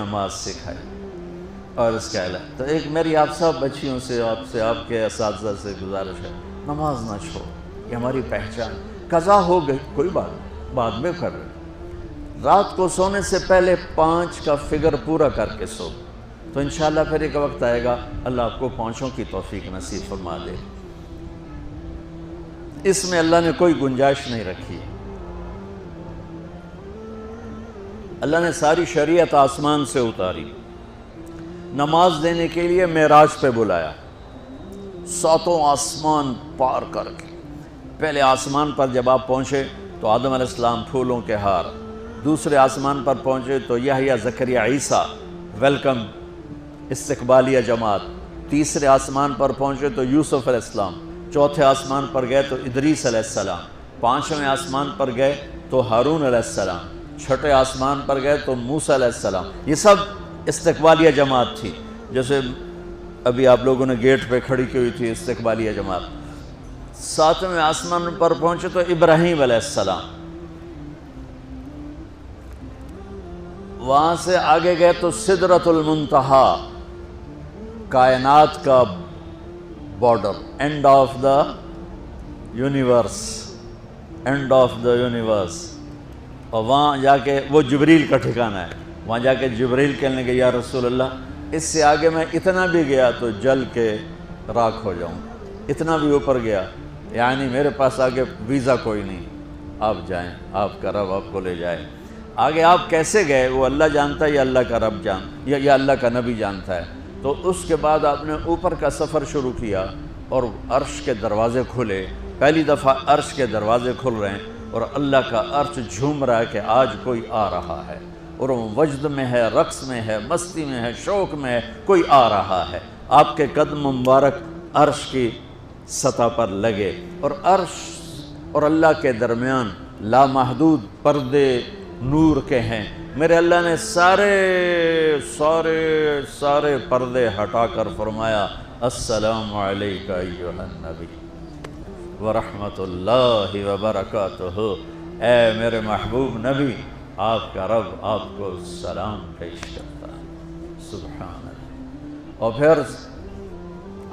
نماز سکھائی اور اس کا اعلان. تو ایک میری آپ سب بچیوں سے آپ کے اساتذہ سے گزارش ہے، نماز نہ چھوڑو، یہ ہماری پہچان. قضا ہو گئی کوئی بات نہیں، بعد میں کر رہے. رات کو سونے سے پہلے 5 کا فگر پورا کر کے سو، تو انشاءاللہ پھر ایک وقت آئے گا اللہ آپ کو 5 کی توفیق نصیب فرما دے. اس میں اللہ نے کوئی گنجائش نہیں رکھی. اللہ نے ساری شریعت آسمان سے اتاری، نماز دینے کے لیے معراج پہ بلایا، 7 آسمان پار کر کے. پہلے آسمان پر جب آپ پہنچے تو آدم علیہ السلام پھولوں کے ہار، دوسرے آسمان پر پہنچے تو یحییٰ زکریا عیسیٰ ویلکم استقبالیہ جماعت، تیسرے آسمان پر پہنچے تو یوسف علیہ السلام، چوتھے آسمان پر گئے تو ادریس علیہ السلام، 5ویں آسمان پر گئے تو ہارون علیہ السلام، 6ٹھے آسمان پر گئے تو موسیٰ علیہ السلام. یہ سب استقبالیہ جماعت تھی. جیسے ابھی آپ لوگوں نے گیٹ پہ کھڑی کی ہوئی تھی استقبالیہ جماعت. 7ویں آسمان پر پہنچے تو ابراہیم علیہ السلام، وہاں سے آگے گئے تو سدرۃ المنتہا، کائنات کا border, and of the universe, and of the universe. اور وہاں جا کے وہ جبریل کا ٹھکانہ ہے، وہاں جا کے جبریل کہنے لگے یا رسول اللہ اس سے آگے میں اتنا بھی گیا تو جل کے راکھ ہو جاؤں، اتنا بھی اوپر گیا یعنی میرے پاس آگے ویزا کوئی نہیں، آپ جائیں، آپ کا رب آپ کو لے جائے. آگے آپ کیسے گئے وہ اللہ جانتا ہے یا اللہ کا رب یا اللہ کا نبی جانتا ہے. تو اس کے بعد آپ نے اوپر کا سفر شروع کیا اور عرش کے دروازے کھلے. پہلی دفعہ عرش کے دروازے کھل رہے ہیں اور اللہ کا عرش جھوم رہا ہے کہ آج کوئی آ رہا ہے، اور وہ وجد میں ہے، رقص میں ہے، مستی میں ہے، شوق میں ہے، کوئی آ رہا ہے. آپ کے قدم مبارک عرش کی سطح پر لگے اور عرش اور اللہ کے درمیان لامحدود پردے نور کے ہیں. میرے اللہ نے سارے پردے ہٹا کر فرمایا السلام علیک ایھا النبی ورحمۃ اللہ وبرکاتہ. اے میرے محبوب نبی، آپ کا رب آپ کو سلام پیش کرتا ہے. سبحان اللہ. اور پھر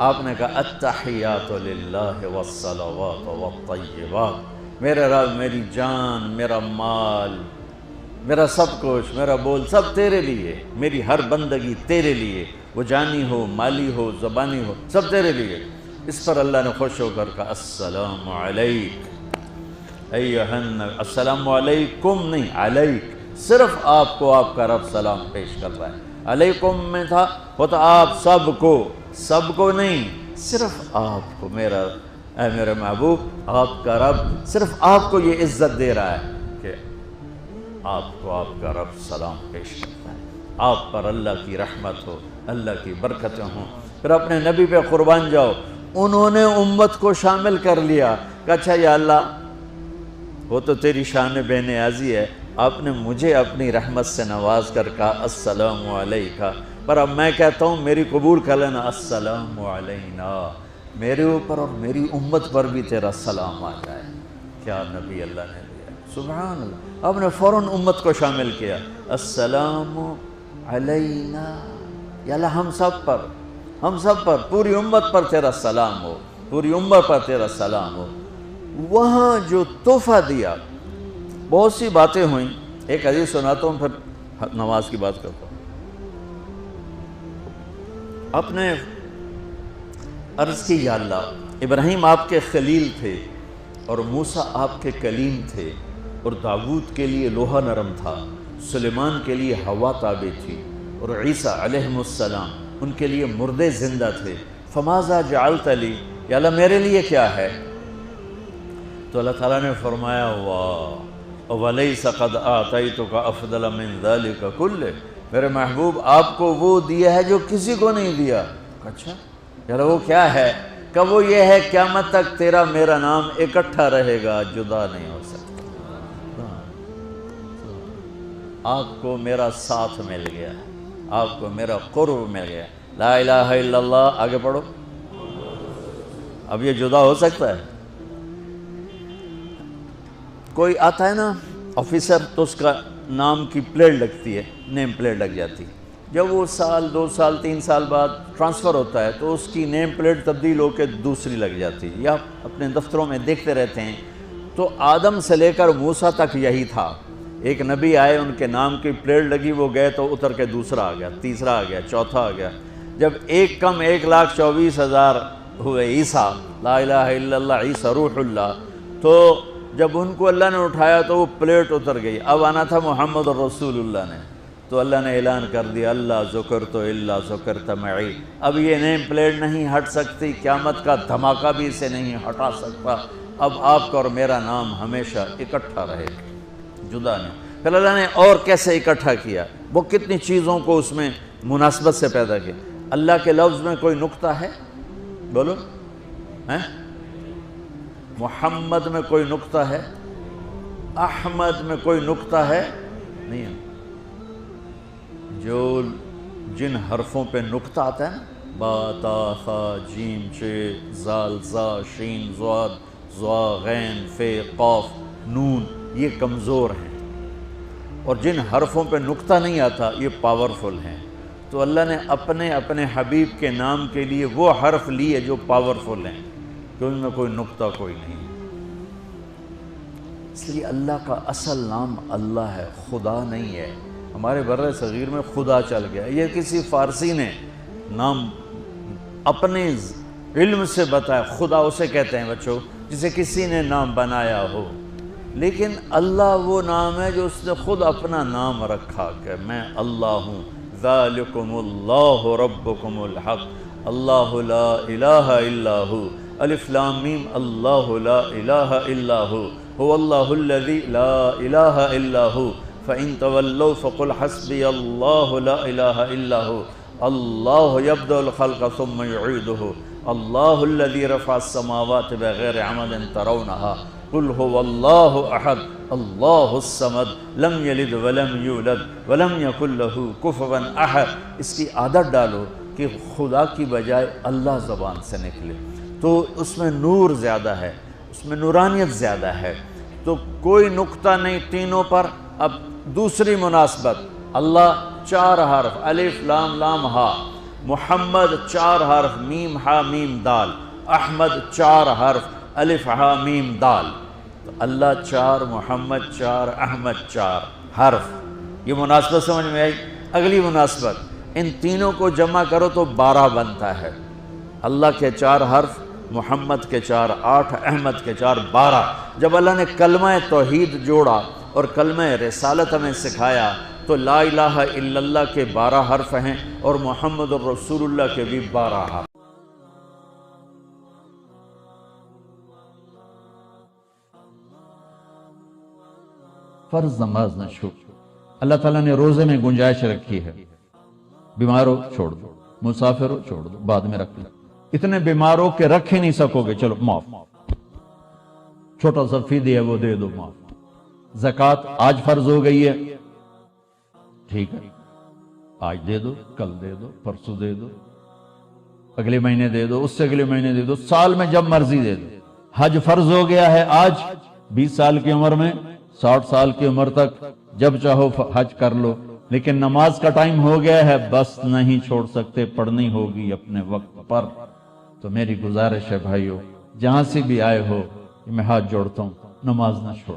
آپ نے کہا التحیات للہ والصلوات والطیبات. میرے رب، میری جان، میرا مال، میرا سب کچھ، میرا بول سب تیرے لیے، میری ہر بندگی تیرے لیے، وہ جانی ہو، مالی ہو، زبانی ہو، سب تیرے لیے. اس پر اللہ نے خوش ہو کر کہا السلام علیک ایھا النبی. السلام علیکم نہیں، علیک. صرف آپ کو آپ کا رب سلام پیش کر رہا ہے. علیکم میں تھا ہوتا آپ سب کو نہیں، صرف آپ کو. اے میرے محبوب، آپ کا رب صرف آپ کو یہ عزت دے رہا ہے کہ آپ کو آپ کا رب سلام پیش کرتا ہے. آپ پر اللہ کی رحمت ہو، اللہ کی برکتیں ہوں. پھر اپنے نبی پہ قربان جاؤ. انہوں نے امت کو شامل کر لیا کہ اچھا یا اللہ وہ تو تیری شان بے نیازی ہے، آپ نے مجھے اپنی رحمت سے نواز کر کہا السلام علیکہ، پر اب میں کہتا ہوں میری قبول کر لینا السلام علینا، میرے اوپر اور میری امت پر بھی تیرا سلام آ جائے. کیا نبی اللہ نے دیا، سبحان اللہ. آپ نے فوراً امت کو شامل کیا. السلام علینا، یا اللہ ہم سب پر پوری امت پر تیرا سلام ہو، پوری امت پر تیرا سلام ہو. وہاں جو تحفہ دیا، بہت سی باتیں ہوئیں. ایک حدیث سناتا ہوں پھر نماز کی بات کرتا ہوں. آپ نے عرض کی یا اللہ ابراہیم آپ کے خلیل تھے اور موسیٰ آپ کے کلیم تھے، اور داؤد کے لیے لوہا نرم تھا، سلیمان کے لیے ہوا تابع تھی، اور عیسیٰ علیہ السلام ان کے لیے مردے زندہ تھے. فماذا جعلت لی، یا اللہ میرے لیے کیا ہے؟ تو اللہ تعالیٰ نے فرمایا واہ ولیس قد آتیتک افضل من ذلک کلہ، میرے محبوب آپ کو وہ دیا ہے جو کسی کو نہیں دیا. اچھا یا اللہ وہ کیا ہے؟ کہ وہ یہ ہے قیامت تک تیرا میرا نام اکٹھا رہے گا، جدا نہیں ہو سکتا. آپ کو میرا ساتھ مل گیا، آپ کو میرا قرب مل گیا. لا الہ الا اللہ، آگے پڑھو. اب یہ جدا ہو سکتا ہے؟ کوئی آتا ہے نا آفیسر تو اس کا نام کی پلیٹ لگتی ہے، نیم پلیٹ لگ جاتی ہے۔ جب وہ سال 2 سال 3 سال بعد ٹرانسفر ہوتا ہے تو اس کی نیم پلیٹ تبدیل ہو کے دوسری لگ جاتی ہے، یا اپنے دفتروں میں دیکھتے رہتے ہیں۔ تو آدم سے لے کر موسیٰ تک یہی تھا، ایک نبی آئے، ان کے نام کی پلیٹ لگی، وہ گئے تو اتر کے دوسرا آ گیا، تیسرا آ گیا، چوتھا آ گیا۔ جب ایک کم 1,24,000 ہوئے عیسیٰ، لا الہ الا اللہ عیسیٰ روح اللہ، تو جب ان کو اللہ نے اٹھایا تو وہ پلیٹ اتر گئی، اب آنا تھا محمد رسول اللہ نے، تو اللہ نے اعلان کر دیا اللہ ذکرت الا ذکرت معی، اب یہ نیم پلیٹ نہیں ہٹ سکتی، قیامت کا دھماکہ بھی اسے نہیں ہٹا سکتا، اب آپ کا اور میرا نام ہمیشہ اکٹھا رہے، جدا نہیں۔ پھر اللہ نے اور کیسے اکٹھا کیا، وہ کتنی چیزوں کو اس میں مناسبت سے پیدا کیا۔ اللہ کے لفظ میں کوئی نقطہ ہے؟ بولو، محمد میں کوئی نقطہ ہے؟ احمد میں کوئی نقطہ ہے؟ نہیں ہے۔ جو جن حرفوں پہ نقطہ آتا ہے نا، با تا ثا جیم چ زال زا شین ضاد ضا غین فے قاف نون، یہ کمزور ہیں، اور جن حرفوں پہ نقطہ نہیں آتا یہ پاورفل ہیں۔ تو اللہ نے اپنے حبیب کے نام کے لیے وہ حرف لیے جو پاورفل ہیں، کہ ان میں کوئی نقطہ کوئی نہیں۔ اس لیے اللہ کا اصل نام اللہ ہے، خدا نہیں ہے۔ ہمارے بر صغیر میں خدا چل گیا، یہ کسی فارسی نے نام اپنے علم سے بتایا، خدا اسے کہتے ہیں بچوں جسے کسی نے نام بنایا ہو، لیکن اللہ وہ نام ہے جو اس نے خود اپنا نام رکھا کہ میں اللہ ہوں، ذالکم اللہ ربکم الحق، اللہ لا الہ الا ہو، الف لام میم اللہ لا الہ الا ہو، هو اللہ الذی لا الہ الا ہو، فَإِن تَوَلَّوْا فَقُلْ حَسْبِيَ اللَّهُ لَا إِلَهَ إِلَّا هُوَ اللَّهُ يَبْدَأُ الْخَلْقَ ثُمَّ يُعِيدُهُ اللَّهُ الَّذِي رَفَعَ السَّمَاوَاتِ بِغَيْرِ عَمَدٍ تَرَوْنَهَا قُلْ هُوَ اللَّهُ أَحَدٌ اللَّهُ الصَّمَدُ لَمْ يَلِدْ وَلَمْ يُولَدْ وَلَمْ يَكُنْ لَهُ كُفُوًا أَحَدٌ۔ اس کی عادت ڈالو کہ خدا کی بجائے اللہ زبان سے نکلے، تو اس میں نور زیادہ ہے، اس میں نورانیت زیادہ ہے۔ تو کوئی نقطہ نہیں تینوں پر۔ اب دوسری مناسبت، اللہ 4 حرف، الف لام لام ہا، محمد 4 حرف، میم ہا میم دال، احمد 4 حرف، الف ہا میم دال، تو اللہ 4، محمد 4، احمد 4 حرف۔ یہ مناسبت سمجھ میں آئی؟ اگلی مناسبت، ان تینوں کو جمع کرو تو 12 بنتا ہے۔ اللہ کے 4 حرف، محمد کے 4 8، احمد کے 4 12۔ جب اللہ نے کلمہ توحید جوڑا اور کلمہ رسالت ہمیں سکھایا تو لا الہ الا اللہ کے 12 حرف ہیں اور محمد الرسول اللہ کے بھی 12 حرف۔ فرض نماز نہ چھوڑ، اللہ تعالیٰ نے روزے میں گنجائش رکھی ہے، بیمار ہو چھوڑ دو، مسافر ہو چھوڑ دو، بعد میں رکھ لو، اتنے بیمار ہو کہ رکھ ہی نہیں سکو گے، چلو معاف، چھوٹا سا فدیہ ہے وہ دے دو، معاف۔ زکوٰۃ آج فرض ہو گئی ہے، ٹھیک ہے، آج دے دو، کل دے دو، پرسوں دے دو، اگلے مہینے دے دو، اس سے اگلے مہینے دے دو، سال میں جب مرضی دے دو۔ حج فرض ہو گیا ہے آج، 20 سال کی عمر میں 60 سال کی عمر تک جب چاہو حج کر لو، لیکن نماز کا ٹائم ہو گیا ہے، بس نہیں چھوڑ سکتے، پڑھنی ہوگی اپنے وقت پر۔ تو میری گزارش ہے بھائیو، جہاں سے بھی آئے ہو، میں ہاتھ جوڑتا ہوں، نماز نہ چھوڑ۔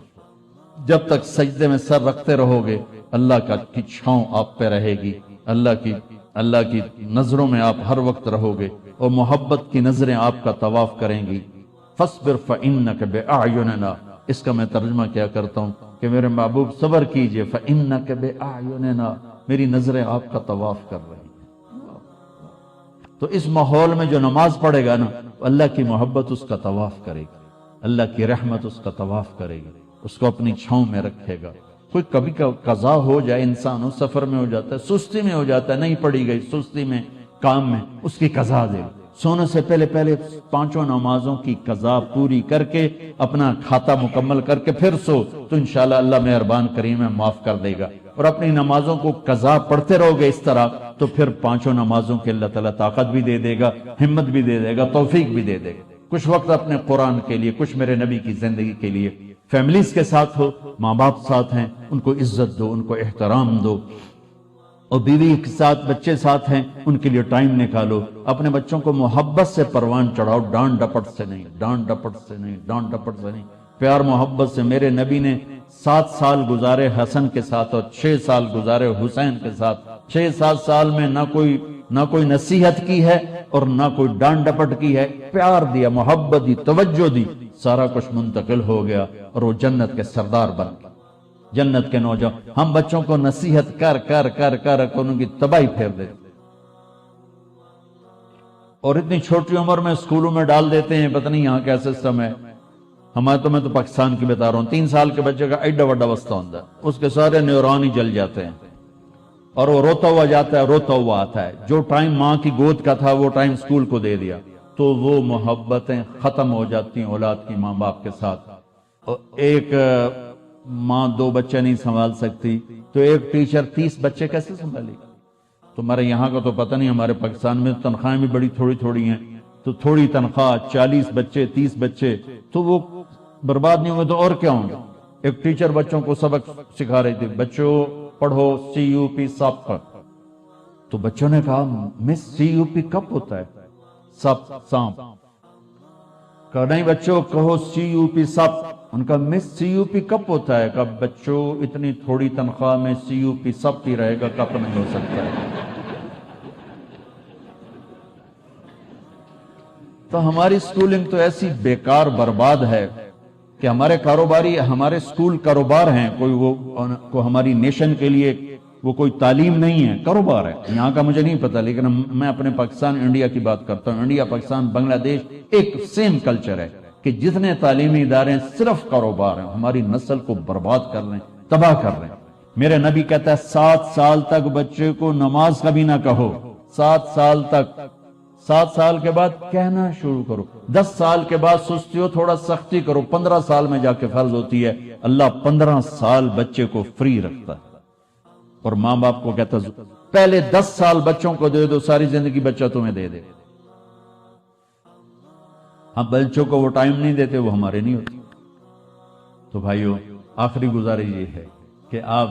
جب تک سجدے میں سر رکھتے رہو گے اللہ کی چھاؤں آپ پہ رہے گی، اللہ کی نظروں میں آپ ہر وقت رہو گے، اور محبت کی نظریں آپ کا طواف کریں گی۔ فاصبر فإنک بأعیننا، اس کا میں ترجمہ کیا کرتا ہوں کہ میرے محبوب صبر کیجئے، فإنک بأعیننا، میری نظریں آپ کا طواف کر رہی ہیں۔ تو اس ماحول میں جو نماز پڑھے گا نا، اللہ کی محبت اس کا طواف کرے گی، اللہ کی رحمت اس کا طواف کرے گی، اس کو اپنی چھاؤں میں رکھے گا۔ کوئی کبھی قضا ہو جائے، انسان سفر میں ہو جاتا ہے، سستی میں ہو جاتا ہے، نہیں پڑھی گئی، سستی میں، کام میں، اس کی قضا دے، سونے سے پہلے 5 نمازوں کی قضا پوری کر کے اپنا کھاتا مکمل کر کے پھر سو، تو انشاءاللہ اللہ مہربان کریم ہے، معاف کر دے گا۔ اور اپنی نمازوں کو قضا پڑھتے رہو گے اس طرح، تو پھر 5 نمازوں کے اللہ تعالیٰ طاقت بھی دے دے گا، ہمت بھی دے دے گا، توفیق بھی دے دے گا۔ کچھ وقت اپنے قرآن کے لیے، کچھ میرے نبی کی زندگی کے لیے، فیملیز کے ساتھ ہو، ماں باپ ساتھ ہیں، ان کو عزت دو، ان کو احترام دو، اور بیوی کے ساتھ، بچے ساتھ ہیں، ان کے لیے ٹائم نکالو، اپنے بچوں کو محبت سے پروان چڑھاؤ، ڈانٹ ڈپٹ سے نہیں، ڈانٹ ڈپٹ سے نہیں، ڈانٹ ڈپٹ سے نہیں، پیار محبت سے۔ میرے نبی نے 7 سال گزارے حسن کے ساتھ اور 6 سال گزارے حسین کے ساتھ۔ 6-7 سال میں نہ کوئی نصیحت کی ہے اور نہ کوئی ڈانٹ ڈپٹ کی ہے، پیار دیا، محبت دی، توجہ دی، سارا کچھ منتقل ہو گیا اور وہ جنت کے سردار بن گئے، جنت کے نوجوان۔ ہم بچوں کو نصیحت کر کر کر کر ان کی تباہی پھیر دیتے، اور اتنی چھوٹی عمر میں اسکولوں میں ڈال دیتے ہیں، پتہ نہیں یہاں کیا سسٹم ہے۔ میں تو پاکستان کی بتا رہا ہوں، 3 سال کے بچے کا ایڈا وڈا وسطہ ہوتا ہے، اس کے سارے نیورون ہی جل جاتے ہیں، اور وہ روتا ہوا جاتا ہے، روتا ہوا آتا ہے۔ جو ٹائم ماں کی گود کا تھا وہ ٹائم اسکول کو دے دیا، تو وہ محبتیں ختم ہو جاتی ہیں اولاد کی ماں باپ کے ساتھ۔ اور ایک ماں 2 بچے نہیں سنبھال سکتی تو ایک ٹیچر 30 بچے کیسے سنبھالے گی؟ تمہارے یہاں کا تو پتہ نہیں، ہمارے پاکستان میں تنخواہیں بھی بڑی تھوڑی تھوڑی ہیں، تو تھوڑی تنخواہ، 40 بچے، 30 بچے، تو وہ برباد نہیں ہوئے تو اور کیا ہوں گے؟ ایک ٹیچر بچوں کو سبق سکھا رہی تھی، بچوں پڑھو CUP سب کا، تو بچوں نے کہا مس CUP کب ہوتا ہے؟ سب، سانپ۔ کہا نہیں بچوں کہو CUP سب۔ ان کا مس CUP کب ہوتا ہے؟ کہا بچوں اتنی تھوڑی تنخواہ میں CUP سب کی رہے گا، کب نہیں ہو سکتا ہے۔ تو ہماری سکولنگ تو ایسی بیکار برباد ہے کہ ہمارے کاروباری، ہمارے سکول کاروبار ہیں، کوئی ہماری نیشن کے لیے وہ کوئی تعلیم نہیں ہے، کاروبار ہے۔ یہاں کا مجھے نہیں پتا، لیکن میں اپنے پاکستان انڈیا کی بات کرتا ہوں۔ انڈیا، پاکستان، بنگلہ دیش ایک سیم کلچر ہے کہ جتنے تعلیمی ادارے صرف کاروبار ہیں، ہماری نسل کو برباد کر رہے ہیں، تباہ کر رہے ہیں۔ میرے نبی کہتا ہے 7 سال تک بچے کو نماز کبھی نہ کہو، 7 سال تک۔ 7 سال کے بعد کہنا شروع کرو، 10 سال کے بعد سستی ہو تھوڑا سختی کرو، 15 سال میں جا کے فرض ہوتی ہے۔ اللہ 15 سال بچے کو فری رکھتا ہے، اور ماں باپ کو کہتا ہے پہلے 10 سال بچوں کو دے دو، ساری زندگی بچہ تمہیں دے دے۔ ہم بچوں کو وہ ٹائم نہیں دیتے، وہ ہمارے نہیں ہوتے۔ تو بھائیو، آخری گزارش یہ ہے کہ آپ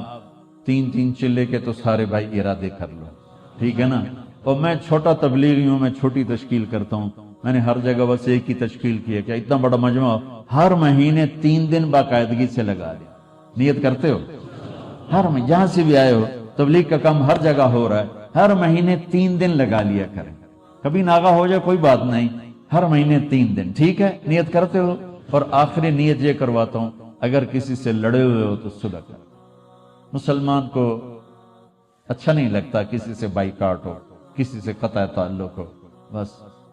3 چلے کے تو سارے بھائی ارادے کر لو، ٹھیک ہے نا؟ اور میں چھوٹا تبلیغی ہوں، میں چھوٹی تشکیل کرتا ہوں، میں نے ہر جگہ بس ایک ہی تشکیل کی ہے کہ اتنا بڑا مجمع ہر مہینے 3 دن باقاعدگی سے لگا دیں۔ نیت کرتے ہو؟ ہر مہینے جہاں سے بھی آئے ہو، تبلیغ کا کام ہر جگہ ہو رہا ہے، ہر مہینے 3 دن لگا لیا کریں۔ کبھی ناغہ ہو جائے کوئی بات نہیں، ہر مہینے 3 دن، ٹھیک ہے؟ نیت کرتے ہو؟ اور آخری نیت یہ کرواتا ہوں، اگر کسی سے لڑے ہوئے ہو تو صلح کرو۔ مسلمان کو اچھا نہیں لگتا کسی سے بائیکاٹ ہو، کسی سے قطع تعلق ہو، بس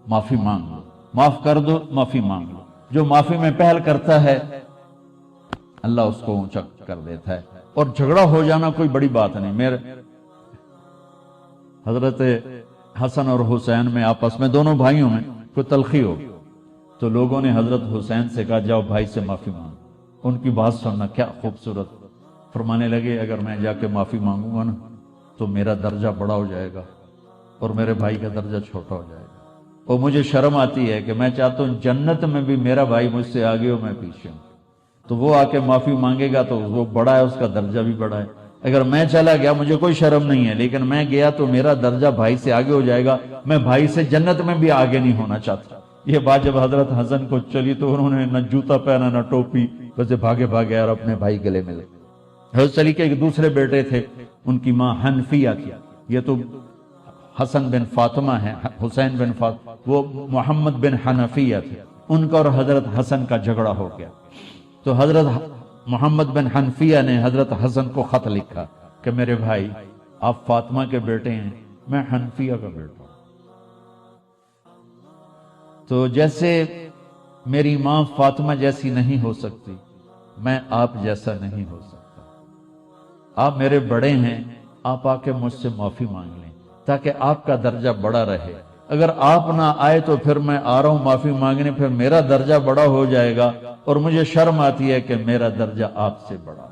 معافی مانگ لو، معاف کر دو، معافی مانگ لو۔ جو معافی میں پہل کرتا ہے اللہ اس کو اونچا کر دیتا ہے، اور جھگڑا ہو جانا کوئی بڑی بات نہیں۔ میرے حضرت حسن اور حسین میں آپس میں، دونوں بھائیوں میں کوئی تلخی ہو تو لوگوں نے حضرت حسین سے کہا جاؤ بھائی سے معافی مانگو۔ ان کی بات سننا کیا خوبصورت، فرمانے لگے اگر میں جا کے معافی مانگوں گا نا تو میرا درجہ بڑا ہو جائے گا اور میرے بھائی کا درجہ چھوٹا ہو جائے گا، اور مجھے شرم آتی ہے کہ میں چاہتا ہوں جنت میں بھی میرا بھائی مجھ سے آگے ہو، میں پیچھے ہوں۔ تو وہ آ کے معافی مانگے گا تو وہ بڑا ہے، اس کا درجہ بھی بڑا ہے۔ اگر میں چلا گیا مجھے کوئی شرم نہیں ہے، لیکن میں گیا تو میرا درجہ بھائی سے آگے ہو جائے گا، میں بھائی سے جنت میں بھی آگے نہیں ہونا چاہتا۔ یہ بات جب حضرت حسن کو چلی تو انہوں نے نہ جوتا پہنا نہ ٹوپی، بس بھاگے بھاگے اور اپنے بھائی گلے ملے۔ حضرت علی کے ایک دوسرے بیٹے تھے، ان کی ماں حنفیہ تھی، یہ تو حسن بن فاطمہ ہیں، حسین بن فاطمہ، وہ محمد بن حنفیہ تھے، ان کا اور حضرت حسن کا جھگڑا ہو گیا۔ تو حضرت محمد بن حنفیہ نے حضرت حسن کو خط لکھا کہ میرے بھائی آپ فاطمہ کے بیٹے ہیں، میں حنفیہ کا بیٹا ہوں، تو جیسے میری ماں فاطمہ جیسی نہیں ہو سکتی، میں آپ جیسا نہیں ہو سکتا، آپ میرے بڑے ہیں، آپ آ کے مجھ سے معافی مانگ لیں تاکہ آپ کا درجہ بڑا رہے۔ اگر آپ نہ آئے تو پھر میں آ رہا ہوں معافی مانگنے، پھر میرا درجہ بڑا ہو جائے گا اور مجھے شرم آتی ہے کہ میرا درجہ آپ سے بڑا ہو۔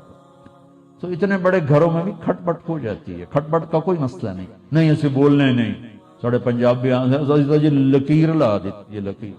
تو اتنے بڑے گھروں میں بھی کھٹ پٹ ہو جاتی ہے، کھٹ پٹ کا کوئی مسئلہ نہیں، نہیں ایسے بولنے نہیں، ساڑھے پنجاب بھی لکیر لا دیتی، یہ لکیر